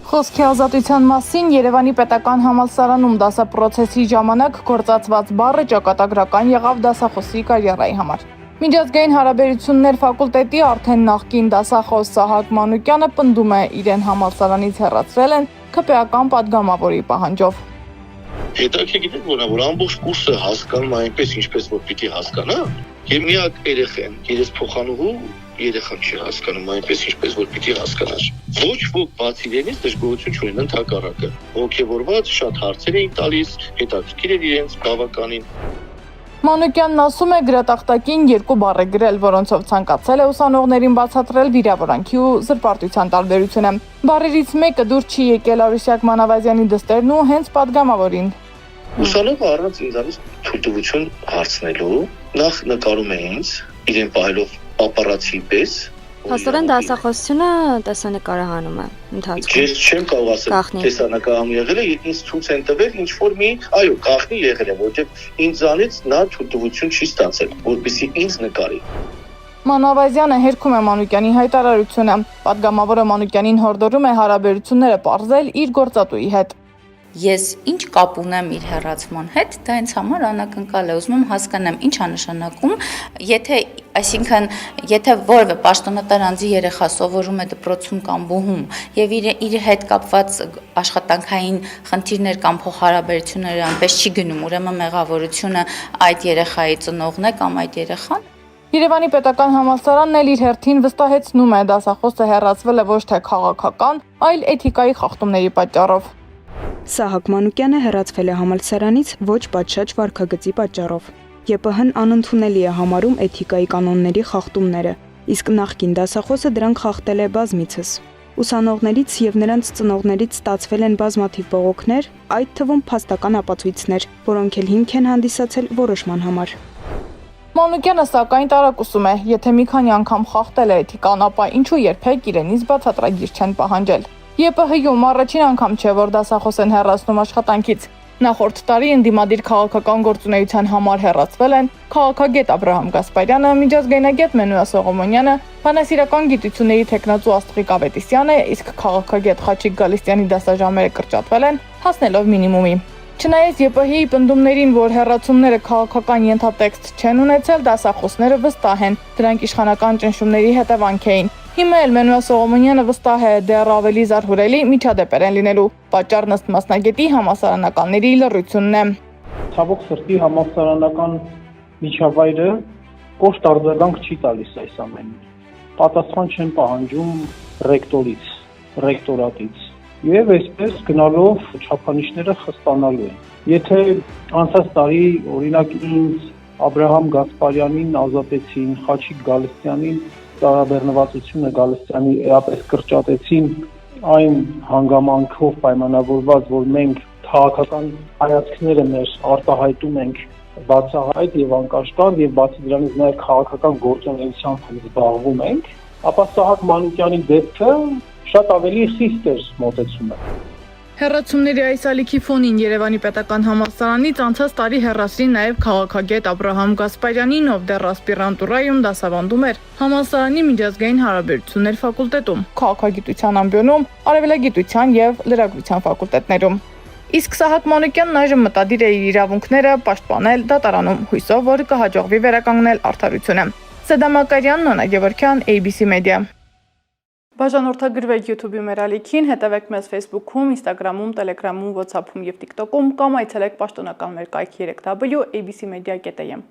Խոսքի ազատության մասին Երևանի պետական համալսարանում դասապրոցեսի ժամանակ գործածված բառը ճակատագրական եղավ դասախոսի կարիերայի համար։ Միջազգային հարաբերություններ ֆակուլտետի արդեն նախկին դասախոս Սահակ Մանուկյանը պնդում է, իրեն համալսարանից հեռացրել են ՔՊ-ական падգամավորի պահանջով։ Հետաքրքիր գիտեք որ ամբողջ կուրսը հասկանում այնպես ինչպես որ պիտի հասկանա, եւ միակ երեխան, երեսփոխանուհու երեխան չի հասկանում այնպես ինչպես որ պիտի հասկանար։ Ոչ ոք բացի իրենից դժգոհություն չունեն, ընդհակառակը։ Ոգևորված շատ հարցեր էին տալիս, հետաքրքիր էր իրենց բավականին։ Մանուկյանն ասում է, գրատախտակին 2 բառ է գրել, որոնցով ցանկացել է ուսանողներին բացատրել վիրավորանքի ու զրպարտության տարբերությունը։ Բառերից մեկը դուր չի եկել Արուսյակ Մանավազյանի դստերն ու հենց падգամավորին։ Ուսանողը առանց ինձանից թույլտվություն հարցնելու նախ նկարում է ինձ, իրեն պահելով ապարացի պես։ Հաստորեն դասախոսությունը տեսանկարահանում է ընթացքում։ Ես չեմ կարող ասել տեսանկարահանում եղել է, ինձ ցույց են տվել ինչ որ մի, այո, գաղտնի եղել է, որովհետև ինձանից նա թույլտվություն չի ստացել, որպեսզի ինձ նկարի։ Մանավազյանը հերքում է Մանուկյանի հայտարարությունը։ Падգամավորը Մանուկյանին հորդորում է հարաբերությունները պարզել իր գործատուի հետ։ Ես ինչ կապ ունեմ իր հեռացման հետ, դա ինձ համար անակնկալ է, ուզում եմ հասկանամ ինչ է նշանակում, եթե որևէ պաշտոնատար անձի երեխա սովորում է դպրոցում կամ բուհում եւ իր հետ կապված աշխատանքային խնդիրներ կամ փոխհարաբերություններ այնպես չի գնում, ուրեմն մեղավորությունը այդ երեխայի ծնողն է կամ այդ երեխան։ Երևանի պետական համալսարանն էլ իր հերթին վստահեցնում է, դասախոսը հեռացվել է ոչ թե քաղաքական, այլ էթիկայի խախտումների պատճառով։ Սահակ Մանուկյանը հեռացվել է համալսարանից ոչ պատշաճ վարքագծի պատճառով։ ԵՊՀ-ն անընդունելի է համարում էթիկայի կանոնների խախտումները, իսկ նախկին դասախոսը դրանք խախտել է բազմիցս։ Ուսանողներից եւ նրանց ծնողներից ստացվել են բազմաթիվ բողոքներ, այդ թվում փաստական ապացույցներ, որոնք էլ հիմք են հանդիսացել որոշման համար։ Մանուկյանը սակայն տարակուսում է, եթե մի քանի անգամ խախտել է էթիկան, ապա ինչու երբեք իրենից բացատրագիր չեն պահանջել։ ԵՊՀ-ում առաջին անգամ չէ, որ դասախոս են հեռացնում աշխատանքից։ Նախորդ տարի ընդդիմադիր քաղաքական գործունեության համար հեռացվել են քաղաքագետ Աբրահամ Գասպարյանը, միջազգայնագետ Մենուա Սողոմոնյանը, բանասիրական գիտությունների թեկնածու Աստղիկ Ավետիսյանը, իսկ քաղաքագետ Խաչիկ Գալստյանի դասաժամերը կրճատվել են, հասնելով մինիմումի։ Չնայած ԵՊՀ-ի պնդումներին, որ հեռացումները քաղաքական ենթատեքստ չեն ունեցել, դասախոսները վստահ են, դրանք իշխանական ճնշումների հետևանք էին։ Հիմա էլ Մենուա Սողոմոնյանը վստահ է, դեռ ավելի զարհուրելի միջադեպեր են լինելու։ Պատճառն ըստ մասնագետի համալսարանականների լռությունն է։ Ցավոք սրտի համալսարանական միջավայրը կոշտ արձագանք չի տալիս այս ամենին։ Պատասխան չեն պահանջում ռեկտորից, ռեկտորատից։ Եվ այսպես գնալով չափանիշները խստանալու են։ Եթե անցած տարի օրինակ ինձ Աբրահամ Գասպարյանին ազատեցին, Խաչիկ Գալստյանին տարաբեռնվածությունը Գալստյանի էապես կրճատեցին այն հանգամանքով պայմանավորված, որ մենք քաղաքական հայացքները մեր արտահայտում ենք բացահայտ եւ անկաշկար եւ բացի դրանից նաեւ քաղաքական գործունեությամբ զբաղվում ենք, ապա Սահակ Մանուկյանի դեպքը շատ ավելի խիստ էր մոտեցումը։ Հեռացումների այս ալիքի ֆոնին Երևանի պետական համալսարանից անցած տարի հեռացրին նաև քաղաքագետ Աբրահամ Գասպարյանին, ով դեռ ասպիրանտուրայում դասավանդում էր համալսարանի միջազգային հարաբերություններ ֆակուլտետում, քաղաքագիտության ամբիոնում, արևելագիտության եւ լրագրության ֆակուլտետներում։ Իսկ Սահակ Մանուկյանն այժմ մտադիր է իր իրավունքները պաշտպանել դատարանում, հույսով, որ կհաջողվի վերականգնել արդարությունը։ Սեդա Մակարյան, Նոնա Գևորգյան, ABC Media։ Բաժանորդագրվեք YouTube-ի մեր ալիքին, հետևեք մեզ Facebook-ում, Instagram-ում, Telegram-ում, WhatsApp-ում եւ TikTok-ում կամ այցելեք պաշտոնական մեր կայքի 3w abcmedia.am։